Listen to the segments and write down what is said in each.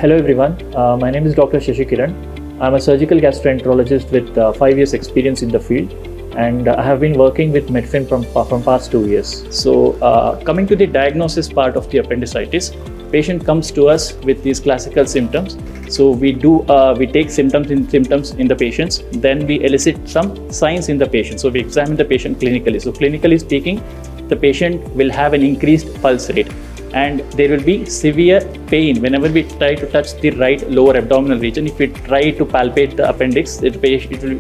Hello everyone, my name is Dr. Shashi Kiran. I'm a surgical gastroenterologist with 5 years experience in the field, and I have been working with Medfin from past 2 years. So coming to the diagnosis part of the appendicitis, patient comes to us with these classical symptoms. So we take symptoms in the patients, then we elicit some signs in the patient. So we examine the patient clinically. So clinically speaking, the patient will have an increased pulse rate, and there will be severe pain whenever we try to touch the right lower abdominal region. If we try to palpate the appendix, the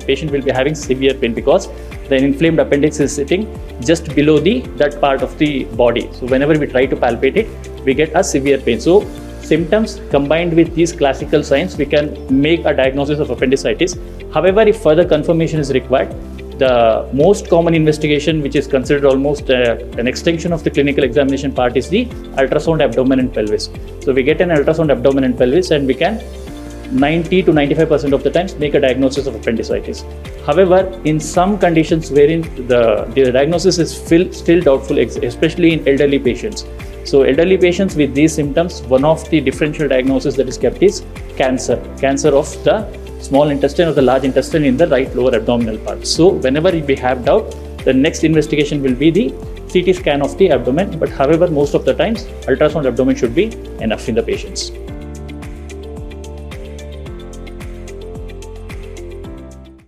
patient will be having severe pain because the inflamed appendix is sitting just below that part of the body. So whenever we try to palpate it, we get a severe pain. So symptoms combined with these classical signs, we can make a diagnosis of appendicitis. However, if further confirmation is required, the most common investigation, which is considered almost an extension of the clinical examination part, is the ultrasound abdomen and pelvis. So we get an ultrasound abdomen and pelvis, and we can 90 to 95% of the times make a diagnosis of appendicitis. However, in some conditions wherein the diagnosis is still doubtful, especially in elderly patients. So elderly patients with these symptoms, one of the differential diagnoses that is kept is cancer of the small intestine or the large intestine in the right lower abdominal part. So whenever we have doubt, the next investigation will be the CT scan of the abdomen. But however, most of the times, ultrasound abdomen should be enough in the patients.